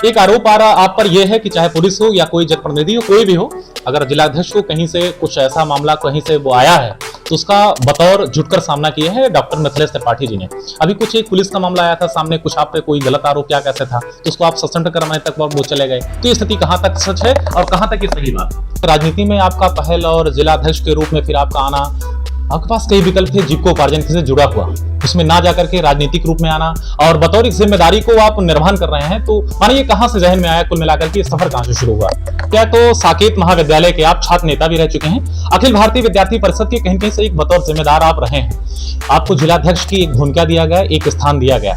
एक आरोप आ रहा आप पर यह है कि चाहे पुलिस हो या कोई जनप्रतिनिधि हो, कोई भी हो, अगर जिलाध्यक्ष को कहीं से कुछ ऐसा मामला कहीं से वो आया है तो उसका बतौर जुटकर सामना किया है डॉक्टर मिथिलेश त्रिपाठी जी ने। अभी कुछ एक पुलिस का मामला आया था सामने, कुछ आप पे कोई गलत आरोप क्या कैसे था, तो उसको आप सस्पेंड करवाने तक वो चले गए। तो ये स्थिति कहां तक सच है और कहां तक ये सही बात। राजनीति में आपका पहल और जिलाध्यक्ष के रूप में फिर आपका आना, आपके पास कई विकल्प थे जीविकोपार्जन से जुड़ा हुआ, उसमें ना जाकर के राजनीतिक रूप में आना और बतौर एक जिम्मेदारी को आप निर्वहन कर रहे हैं। तो माने ये कहां से जहन में आया, कुल मिलाकर के सफर कहां से शुरू हुआ? क्या तो साकेत महाविद्यालय के आप छात्र नेता भी रह चुके हैं, अखिल भारतीय विद्यार्थी परिषद के कहीं कहीं से एक बतौर जिम्मेदार आप रहे हैं, आपको जिलाध्यक्ष की एक भूमिका दिया गया, एक स्थान दिया गया।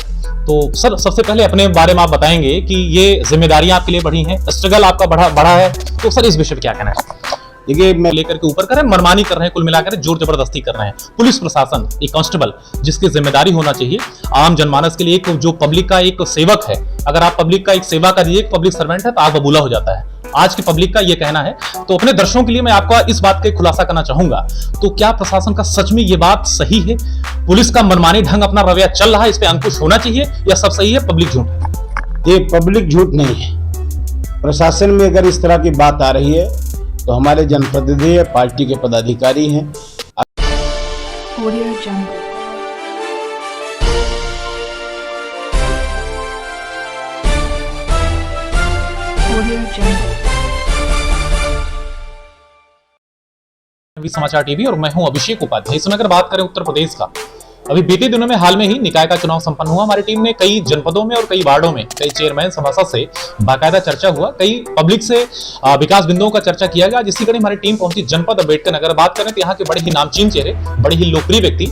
तो सर सबसे पहले अपने बारे में आप बताएंगे कि ये जिम्मेदारियां आपके लिए बढ़ी हैं, स्ट्रगल आपका बढ़ा है, तो सर इस विषय पर क्या कहना है? देखिए, मैं लेकर के ऊपर कर रहे हैं, मनमानी कर रहे हैं, कुल मिलाकर जोर जबरदस्ती कर रहे हैं। पुलिस प्रशासन, एक कांस्टेबल जिसकी जिम्मेदारी होना चाहिए आम जनमानस के लिए, एक जो पब्लिक का एक सेवक है, अगर आप पब्लिक का एक सेवा करिए, एक पब्लिक सर्वेंट है तो आग बबूला हो जाता है। आज की पब्लिक का ये कहना है। तो अपने दर्शकों के लिए मैं आपका इस बात का खुलासा करना चाहूंगा, तो क्या प्रशासन का सच में ये बात सही है? पुलिस का मनमानी ढंग अपना रवैया चल रहा है, इस पे अंकुश होना चाहिए या सब सही है, पब्लिक झूठ? ये पब्लिक झूठ नहीं है। प्रशासन में अगर इस तरह की बात आ रही है तो हमारे जनप्रतिनिधि है, पार्टी के पदाधिकारी हैं। समाचार टीवी और मैं हूं अभिषेक उपाध्याय। इसमें अगर बात करें उत्तर प्रदेश का, अभी बीते दिनों में हाल में ही निकाय का चुनाव संपन्न हुआ। हमारी टीम ने कई जनपदों में और कई वार्डों में कई चेयरमैन सभासद से बाकायदा चर्चा हुआ, कई पब्लिक से विकास बिंदुओं का चर्चा किया गया। जिसकी कड़ी हमारी टीम पहुंची जनपद अम्बेडकर नगर। बात करें तो यहाँ के बड़े ही नामचीन चेहरे, बड़े ही लोकप्रिय व्यक्ति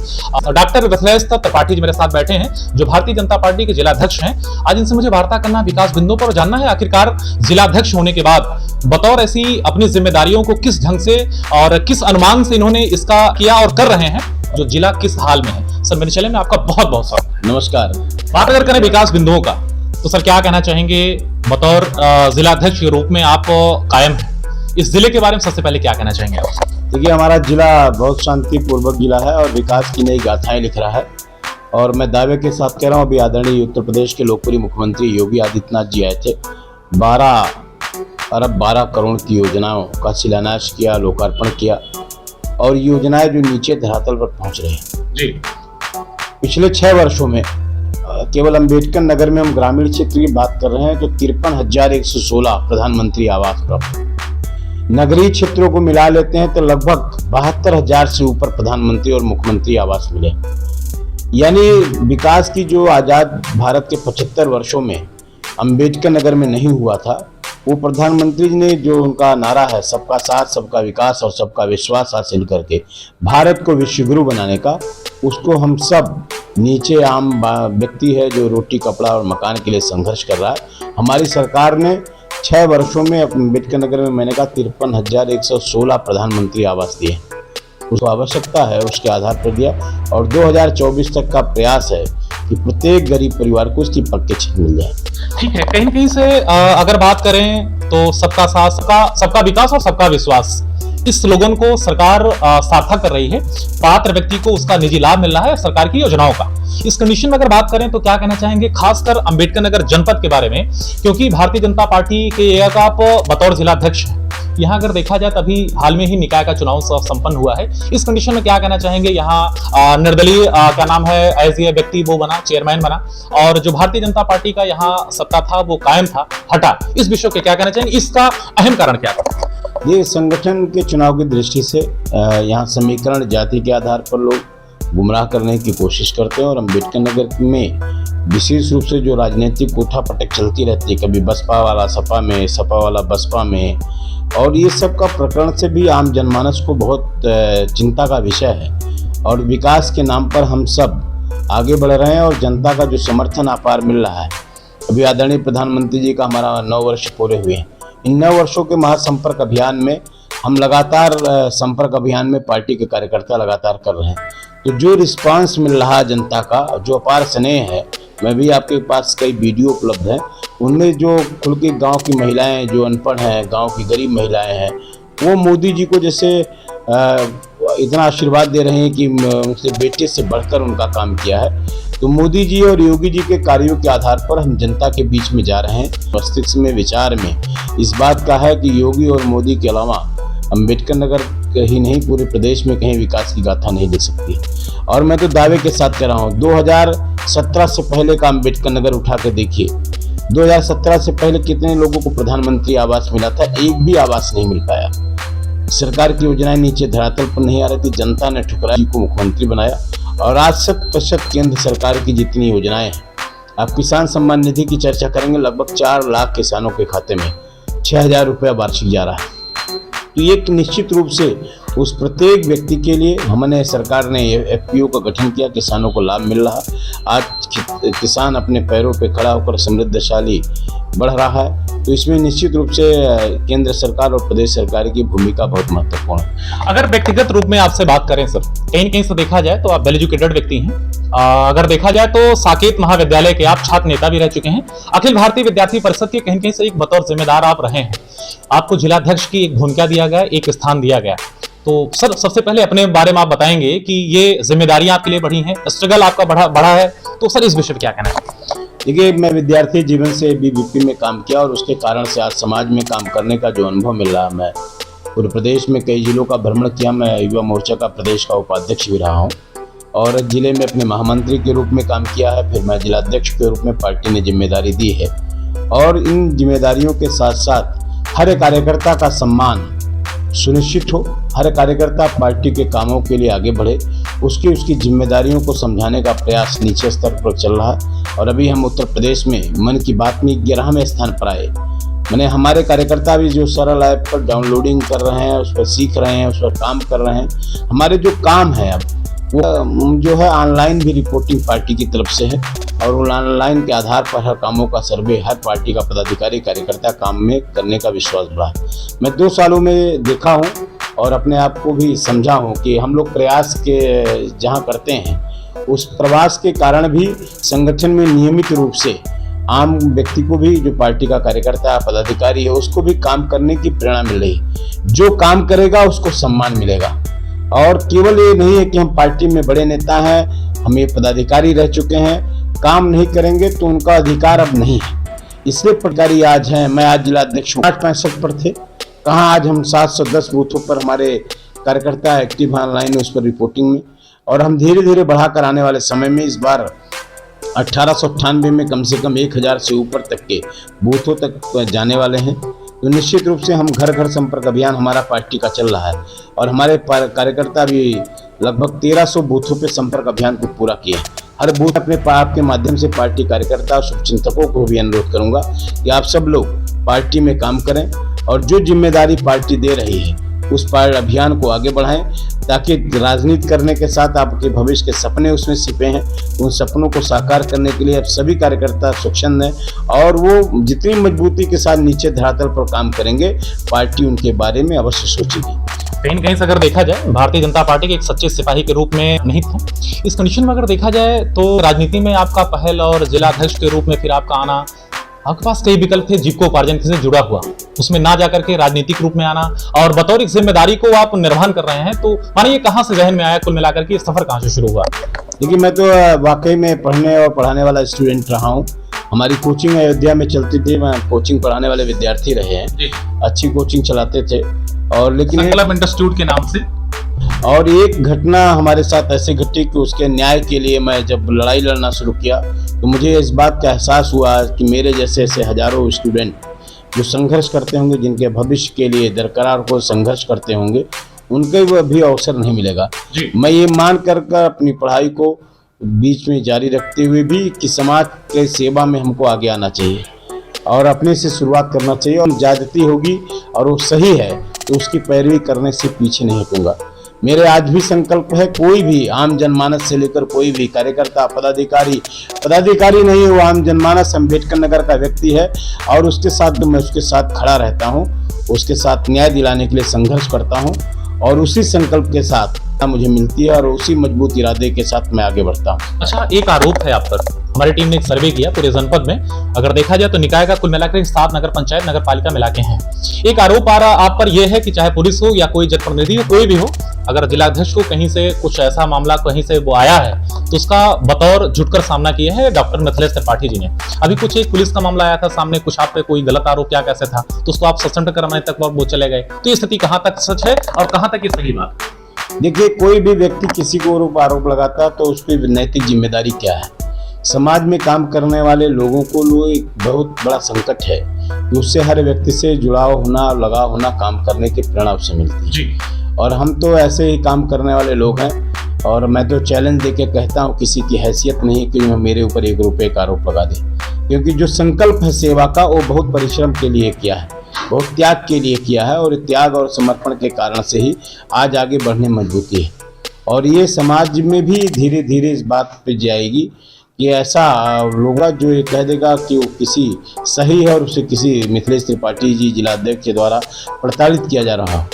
डॉक्टर मिथिलेश त्रिपाठी जी मेरे साथ बैठे हैं, जो भारतीय जनता पार्टी के जिलाध्यक्ष हैं। आज इनसे मुझे वार्ता करना, विकास बिंदुओं पर जानना है आखिरकार जिलाध्यक्ष होने के बाद बतौर ऐसी अपनी जिम्मेदारियों को किस ढंग से और किस अनुमान से इन्होंने इसका किया और कर रहे हैं, जो जिला किस हाल में है। सर मेरे चैनल में आपका बहुत बहुत स्वागत। नमस्कार। बात अगर करें विकास बिंदुओं का, तो सर क्या कहना चाहेंगे बतौर जिलाध्यक्ष के रूप में आप कायम हैं, इस जिले के बारे में सबसे पहले क्या कहना चाहेंगे आप? देखिए, हमारा जिला बहुत शांतिपूर्वक जिला है और विकास की नई गाथाएं लिख रहा है। और मैं दावे के साथ कह रहा हूँ, अभी आदरणीय उत्तर प्रदेश के लोकप्रिय मुख्यमंत्री योगी आदित्यनाथ जी आए थे, 12 अरब 12 करोड़ की योजनाओं का शिलान्यास किया, लोकार्पण किया, और योजनाएं जो नीचे धरातल पर पहुंच रही हैं जी। पिछले 6 वर्षों में केवल अम्बेडकर नगर में हम ग्रामीण क्षेत्र की बात कर रहे हैं तो 53,116 प्रधानमंत्री आवास प्राप्त। नगरीय क्षेत्रों को मिला लेते हैं तो लगभग 72,000 से ऊपर प्रधानमंत्री और मुख्यमंत्री आवास मिले। यानी विकास की जो आजाद भारत के 75 वर्षों में अम्बेडकर नगर में नहीं हुआ था, वो प्रधानमंत्री जी ने जो उनका नारा है, सबका साथ सबका विकास और सबका विश्वास हासिल करके भारत को विश्वगुरु बनाने का, उसको हम सब नीचे आम व्यक्ति है जो रोटी कपड़ा और मकान के लिए संघर्ष कर रहा है। हमारी सरकार ने 6 वर्षों में अम्बेडकर नगर में मैंने कहा 53,116 प्रधानमंत्री आवास दिए। उसको आवश्यकता है उसके आधार पर दिया, और 2024 तक का प्रयास है कि प्रत्येक गरीब परिवार को उसकी पक्के छत मिल जाए। ठीक है, कहीं कहीं से अगर बात करें तो सबका साथ सबका विकास और सबका विश्वास, इस स्लोगन को सरकार सार्थक कर रही है। पात्र व्यक्ति को उसका निजी लाभ मिल रहा है सरकार की योजनाओं का। इस कंडीशन में अगर बात करें तो क्या कहना चाहेंगे खासकर अम्बेडकर नगर जनपद के बारे में, क्योंकि भारतीय जनता पार्टी के एक आप बतौर जिलाध्यक्ष हैं, यहाँ अगर देखा जाए तभी हाल में ही निकाय का चुनाव संपन्न हुआ है। इस कंडीशन में क्या कहना चाहेंगे, यहाँ निर्दलीय क्या नाम है एज ए व्यक्ति वो बना, चेयरमैन बना, और जो भारतीय जनता पार्टी का यहाँ सत्ता था वो कायम था, हटा। इस विषय के क्या कहना चाहेंगे, इसका अहम कारण क्या था? ये संगठन के चुनाव की दृष्टि से यहाँ समीकरण जाति के आधार पर लोग गुमराह करने की कोशिश करते हैं, और अम्बेडकर नगर में विशेष रूप से जो राजनीतिक उठापटक चलती रहती है, कभी बसपा वाला सपा में, सपा वाला बसपा में, और ये सब का प्रकरण से भी आम जनमानस को बहुत चिंता का विषय है। और विकास के नाम पर हम सब आगे बढ़ रहे हैं और जनता का जो समर्थन अपार मिल रहा है। अभी आदरणीय प्रधानमंत्री जी का हमारा 9 वर्ष पूरे हुए हैं। इन 9 वर्षों के महासंपर्क अभियान में हम लगातार संपर्क अभियान में पार्टी के कार्यकर्ता लगातार कर रहे हैं। तो जो रिस्पांस मिल रहा है जनता का, जो अपार स्नेह है, मैं भी आपके पास कई वीडियो उपलब्ध हैं, उनमें जो खुल के गाँव की महिलाएं जो अनपढ़ हैं, गाँव की गरीब महिलाएं हैं, वो मोदी जी को जैसे इतना आशीर्वाद दे रहे हैं कि उनसे बेटे से बढ़कर उनका काम किया है। तो मोदी जी और योगी जी के कार्यों के आधार पर हम जनता के बीच में जा रहे हैं। मस्तिष्क में, विचार में इस बात का है कि योगी और मोदी के अलावा अम्बेडकर नगर ही नहीं पूरे प्रदेश में कहीं विकास की गाथा नहीं दिख सकती। और मैं तो दावे के साथ कह रहा हूँ, 2017 से पहले का अम्बेडकर नगर उठा के देखिए। 2017 से पहले कितने लोगों को प्रधानमंत्री आवास मिला था? एक भी आवास नहीं मिल पाया। सरकार की योजनाएं नीचे धरातल पर नहीं आ रही थी। जनता ने ठुकराई को मुख्यमंत्री बनाया और आज 100% केंद्र सरकार की जितनी योजनाएं हैं, आप किसान सम्मान निधि की चर्चा करेंगे, लगभग 4 लाख किसानों के खाते में 6,000 रुपया वार्षिक जा रहा है। तो ये निश्चित रूप से उस प्रत्येक व्यक्ति के लिए हमने, सरकार ने एफपीओ का गठन किया, किसानों को लाभ मिल रहा। आज किसान अपने पैरों पे खड़ा होकर समृद्धशाली बढ़ रहा है। तो इसमें निश्चित रूप से केंद्र सरकार और प्रदेश सरकार की भूमिका बहुत महत्वपूर्ण है। अगर व्यक्तिगत रूप में आपसे बात करें सर, कहीं कहीं से देखा जाए तो आप वेल एजुकेटेड व्यक्ति हैं। अगर देखा जाए तो साकेत महाविद्यालय के आप छात्र नेता भी रह चुके हैं। अखिल भारतीय विद्यार्थी परिषद के कहीं कहीं से एक बतौर जिम्मेदार आप रहे हैं। आपको जिलाध्यक्ष की एक भूमिका दिया गया, एक स्थान दिया गया। तो सर सबसे पहले अपने बारे में आप बताएंगे कि ये जिम्मेदारियां आपके लिए बढ़ी हैं, स्ट्रगल आपका बढ़ा है, तो सर इस विषय पर क्या कहना है? देखिए, मैं विद्यार्थी जीवन से बीबीपी में काम किया और उसके कारण से आज समाज में काम करने का जो अनुभव मिल रहा है, मैं पूरे प्रदेश में कई जिलों का भ्रमण किया। मैं युवा मोर्चा का प्रदेश का उपाध्यक्ष भी रहा हूँ और जिले में अपने महामंत्री के रूप में काम किया है। फिर मैं जिलाध्यक्ष के रूप में पार्टी ने जिम्मेदारी दी है और इन जिम्मेदारियों के साथ साथ हर कार्यकर्ता का सम्मान सुनिश्चित हो, हर कार्यकर्ता पार्टी के कामों के लिए आगे बढ़े, उसकी जिम्मेदारियों को समझाने का प्रयास नीचे स्तर पर चल रहा है। और अभी हम उत्तर प्रदेश में मन की बात में 11वें स्थान पर आए। मैंने हमारे कार्यकर्ता भी जो सरल ऐप पर डाउनलोडिंग कर रहे हैं, उस पर सीख रहे हैं, उस पर काम कर रहे हैं। हमारे जो काम है अब वो जो है ऑनलाइन भी रिपोर्टिंग पार्टी की तरफ से है और ऑनलाइन के आधार पर हर कामों का सर्वे हर पार्टी का पदाधिकारी कार्यकर्ता काम में करने का विश्वास बढ़ा है। मैं 2 सालों में देखा हूँ और अपने आप को भी समझा हूँ कि हम लोग प्रयास के जहाँ करते हैं उस प्रवास के कारण भी संगठन में नियमित रूप से आम व्यक्ति को भी, जो पार्टी का कार्यकर्ता पदाधिकारी है, उसको भी काम करने की प्रेरणा मिल रही है। जो काम करेगा उसको सम्मान मिलेगा। और केवल ये नहीं है कि हम पार्टी में बड़े नेता हैं, हम ये पदाधिकारी रह चुके हैं, काम नहीं करेंगे तो उनका अधिकार अब नहीं है। इसलिए पदाधिकारी आज हैं। मैं आज जिलाध्यक्ष हूँ, 65 पर थे, कहाँ आज हम 710 बूथों पर हमारे कार्यकर्ता एक्टिव ऑनलाइन उस पर रिपोर्टिंग में, और हम धीरे धीरे बढ़ाकर आने वाले समय में इस बार 1898 में कम से कम 1000 से ऊपर तक के बूथों तक जाने वाले हैं। तो निश्चित रूप से हम घर घर संपर्क अभियान हमारा पार्टी का चल रहा है और हमारे कार्यकर्ता भी लगभग 1300 बूथों पे संपर्क अभियान को पूरा किया। हर बूथ अपने आप के माध्यम से पार्टी कार्यकर्ता और शुभचिंतकों को भी अनुरोध करूंगा कि आप सब लोग पार्टी में काम करें और जो जिम्मेदारी पार्टी दे रही है उस अभियान को आगे बढ़ाएं, ताकि राजनीति करने के साथ आपके भविष्य के सपने उसमें छिपे हैं, उन सपनों को साकार करने के लिए अब सभी कार्यकर्ता स्वच्छंद हैं और वो जितनी मजबूती के साथ नीचे धरातल पर काम करेंगे, पार्टी उनके बारे में अवश्य सोचेगी। कहीं कहीं से अगर देखा जाए भारतीय जनता पार्टी के एक सच्चे सिपाही के रूप में नहीं था। इस कंडीशन में अगर देखा जाए तो राजनीति में आपका पहल और जिलाध्यक्ष के रूप में फिर आपका आना, आपके पास कई विकल्प थे जीविकोपार्जन से जुड़ा हुआ, उसमें ना जाकर के राजनीतिक रूप में आना और बतौर एक जिम्मेदारी को आप निर्वहन कर रहे हैं। तो माने ये कहाँ से जहन में आया, कुल मिलाकर के सफर कहाँ से शुरू हुआ? देखिए, मैं तो वाकई में पढ़ने और पढ़ाने वाला स्टूडेंट रहा हूँ। हमारी कोचिंग अयोध्या में चलती थी, मैं कोचिंग पढ़ाने वाले विद्यार्थी रहे हैं, अच्छी कोचिंग चलाते थे। और लेकिन संकल्प इंस्टीट्यूट के नाम से और एक घटना हमारे साथ ऐसे घटी कि उसके न्याय के लिए मैं जब लड़ाई लड़ना शुरू किया तो मुझे इस बात का एहसास हुआ कि मेरे जैसे ऐसे हजारों स्टूडेंट जो संघर्ष करते होंगे, जिनके भविष्य के लिए दरकरार को संघर्ष करते होंगे, उनके वो भी अवसर नहीं मिलेगा। मैं ये मान कर अपनी पढ़ाई को बीच में जारी रखते हुए भी कि समाज के सेवा में हमको आगे आना चाहिए और अपने से शुरुआत करना चाहिए, और ज्यादती होगी और वो सही है तो उसकी पैरवी करने से पीछे नहीं हटूंगा। मेरे आज भी संकल्प है, कोई भी आम जनमानस से लेकर कोई भी कार्यकर्ता पदाधिकारी नहीं, वो आम जनमानस अम्बेडकर नगर का व्यक्ति है और उसके साथ मैं उसके साथ खड़ा रहता हूँ, उसके साथ न्याय दिलाने के लिए संघर्ष करता हूँ और उसी संकल्प के साथ मुझे मिलती है और उसी मजबूत इरादे के साथ मैं आगे बढ़ता हूँ। अच्छा, एक आरोप है आप पर हमारी टीम ने एक सर्वे किया पूरे जनपद में। अगर देखा जाए तो निकाय का कुल मिलाकर 7 नगर पंचायत नगर पालिका मिला के हैं। एक आरोप आ रहा आप पर यह है कि चाहे पुलिस हो या कोई जनप्रतिनिधि हो, कोई भी हो, अगर जिलाध्यक्ष को कहीं से कुछ ऐसा मामला कहीं से वो आया है तो उसका बतौर जुटकर सामना किया है डॉक्टर मिथिलेश त्रिपाठी जी ने। अभी कुछ एक पुलिस का मामला आया था सामने, कुछ आप पे कोई गलत आरोप क्या कैसे था, तो उसको आप सस्पेंड करवाने तक वो चले गए। तो ये स्थिति कहां तक सच है और कहां तक ये सही बात? देखिए, कोई भी व्यक्ति किसी को आरोप लगाता है तो उस पर नैतिक जिम्मेदारी क्या है। समाज में काम करने वाले लोगों को एक बहुत बड़ा संकट है कि उससे हर व्यक्ति से जुड़ाव होना, लगाव होना, काम करने की प्रेरणा उससे मिलती है जी। और हम तो ऐसे ही काम करने वाले लोग हैं और मैं तो चैलेंज देके कहता हूँ, किसी की हैसियत नहीं कि मेरे ऊपर 1 रुपये का आरोप लगा दे, क्योंकि जो संकल्प है सेवा का वो बहुत परिश्रम के लिए किया है, बहुत त्याग के लिए किया है और त्याग और समर्पण के कारण से ही आज आगे बढ़ने में मजबूती है। और ये समाज में भी धीरे धीरे इस बात पे जाएगी कि ऐसा लोग जो ये कह देगा कि वो किसी सही है और उसे किसी मिथिलेश त्रिपाठी जी जिलाध्यक्ष के द्वारा प्रताड़ित किया जा रहा हो,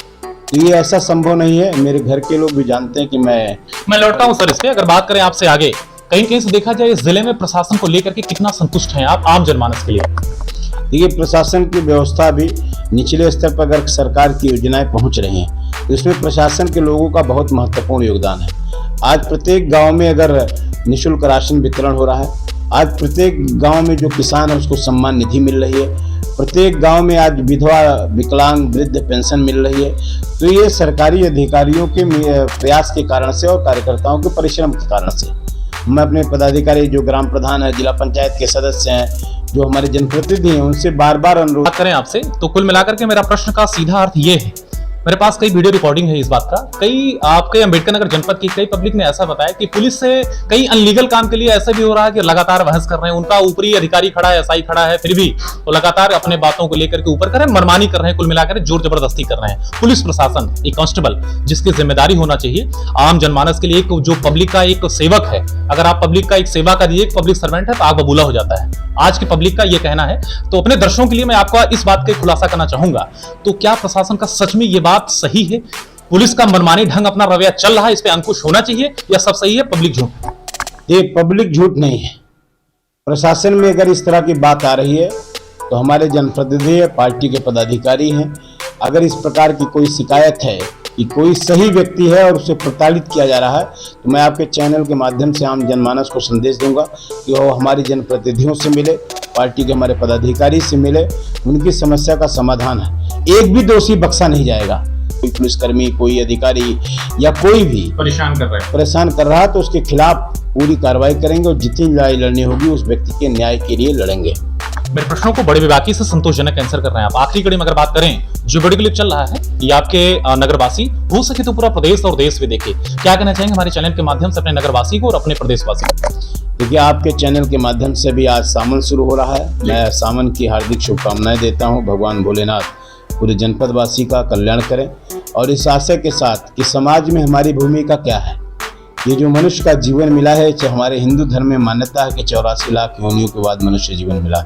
तो ये ऐसा संभव नहीं है। मेरे घर के लोग भी जानते हैं कि मैं लौटता हूं सर इस पे। अगर बात करें आपसे आगे, कहीं कहीं से देखा जाए इस जिले में प्रशासन को लेकर के कितना संतुष्ट हैं आप आम जनमानस के लिए? देखिए, प्रशासन की व्यवस्था भी निचले स्तर पर अगर सरकार की योजनाएं पहुंच रही हैं तो इसमें प्रशासन के लोगों का बहुत महत्वपूर्ण योगदान है। आज प्रत्येक गांव में अगर निःशुल्क राशन वितरण हो रहा है, आज प्रत्येक गांव में जो किसान है उसको सम्मान निधि मिल रही है, प्रत्येक गांव में आज विधवा, विकलांग, वृद्ध पेंशन मिल रही है। तो ये सरकारी अधिकारियों के प्रयास के कारण से और कार्यकर्ताओं के परिश्रम के कारण से। मैं अपने पदाधिकारी जो ग्राम प्रधान है, जिला पंचायत के सदस्य हैं, जो हमारे जनप्रतिनिधि हैं, उनसे बार बार अनुरोध करें आपसे। तो कुल मिलाकर के मेरा प्रश्न का सीधा अर्थ ये है, मेरे पास कई वीडियो रिकॉर्डिंग है इस बात का, कई आपके अंबेडकर नगर जनपद की कई पब्लिक ने ऐसा बताया कि पुलिस से कई अनलीगल काम के लिए ऐसा भी हो रहा है कि लगातार बहस कर रहे हैं, उनका ऊपरी अधिकारी खड़ा है, एसआई खड़ा है, फिर भी वो लगातार अपने बातों को लेकर के ऊपर कर रहे हैं, मनमानी कर रहे हैं, कुल मिलाकर जोर जबरदस्ती कर रहे हैं। पुलिस प्रशासन, एक कांस्टेबल जिसकी जिम्मेदारी होना चाहिए आम जनमानस के लिए, एक जो पब्लिक का एक सेवक है, अगर आप पब्लिक का एक सेवा करिए, एक पब्लिक सर्वेंट है तो आग बबूला हो जाता है, आज की पब्लिक का ये कहना है। तो अपने दर्शकों के लिए मैं आपको इस बात का खुलासा करना चाहूंगा, तो क्या प्रशासन का सच में ये बात सही है? पुलिस का मनमानी ढंग अपना रवैया चल रहा है, इस पे अंकुश होना चाहिए या सब सही है, पब्लिक झूठ? ये पब्लिक झूठ नहीं है। प्रशासन में अगर इस तरह की बात आ रही है तो हमारे जनप्रतिनिधि, पार्टी के पदाधिकारी हैं, अगर इस प्रकार की कोई शिकायत है कि कोई सही व्यक्ति है और उसे प्रताड़ित किया जा रहा है, तो मैं आपके चैनल के माध्यम से आम जनमानस को संदेश दूंगा कि वो हमारी जनप्रतिनिधियों से मिले, पार्टी के हमारे पदाधिकारी से मिले, उनकी समस्या का समाधान है। एक भी दोषी बख्शा नहीं जाएगा। कोई पुलिसकर्मी, कोई अधिकारी या कोई भी परेशान कर रहा है तो उसके खिलाफ पूरी कार्रवाई करेंगे और जितनी लड़ाई लड़नी होगी उस व्यक्ति के न्याय के लिए लड़ेंगे। मेरे प्रश्नों को बड़े बेबाकी से संतोषजनक आंसर कर रहे हैं आप। आखिरी कड़ी में अगर बात करें, जो वीडियो क्लिप चल रहा है ये आपके नगरवासी हो सके तो पूरा प्रदेश और देश भी देखे, क्या कहना चाहेंगे हमारे चैनल के माध्यम से अपने नगरवासी को और अपने प्रदेशवासी को? देखिए, आपके चैनल के माध्यम से भी आज सावन शुरू हो रहा है। मैं सावन की हार्दिक शुभकामनाएं देता हूं। भगवान भोलेनाथ पूरे जनपदवासी का कल्याण करें और इस आशय के साथ कि समाज में हमारी भूमिका क्या है। ये जो मनुष्य का जीवन मिला है, हमारे हिंदू धर्म में मान्यता है कि 84 लाख योनियों के बाद मनुष्य जीवन मिला है,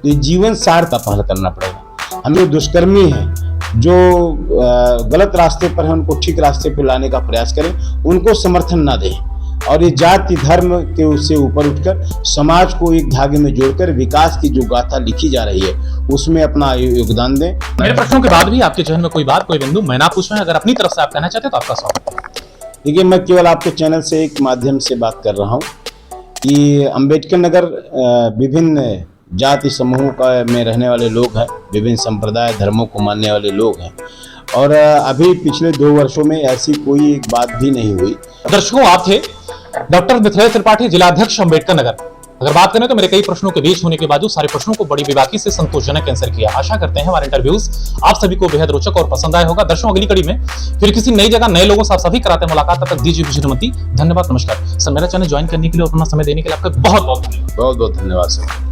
तो ये जीवन सार का पहल करना पड़ेगा। हम जो दुष्कर्मी हैं, जो गलत रास्ते पर हैं, उनको ठीक रास्ते पर लाने का प्रयास करें, उनको समर्थन ना दें और ये जाति धर्म के उससे ऊपर उठकर समाज को एक धागे में जोड़कर विकास की जो गाथा लिखी जा रही है उसमें अपना योगदान दें। मेरे प्रश्नों के बाद भी आपके चैनल में कोई बात, कोई बिंदु मैं ना पूछ रहा हूं, अगर अपनी तरफ से आप कहना चाहते हैं तो आपका स्वागत है। देखिए, मैं केवल आपके चैनल से एक माध्यम से बात कर रहा हूँ कि अंबेडकर नगर विभिन्न जाति समूहों का में रहने वाले लोग हैं, विभिन्न संप्रदाय धर्मों को मानने वाले लोग हैं और अभी पिछले 2 वर्षों में ऐसी कोई एक बात भी नहीं हुई। दर्शकों, आप थे डॉक्टर मिथिलेश त्रिपाठी, जिलाध्यक्ष अंबेडकर नगर। अगर बात करें तो मेरे कई प्रश्नों के बीच होने के बावजूद सारे प्रश्नों को बड़ी बेबाकी से संतोषजनक आंसर किया। आशा करते हैं हमारे इंटरव्यूज आप सभी को बेहद रोचक और पसंद आया होगा। दर्शकों, अगली कड़ी में फिर किसी नई जगह नए लोगों से आप सभी कराते हैं मुलाकात। तब तक दीजिए अनुमति। धन्यवाद, नमस्कार सर। मेरा चैनल ज्वाइन करने के लिए और अपना समय देने के लिए आपका बहुत बहुत धन्यवाद। बहुत बहुत धन्यवाद सर।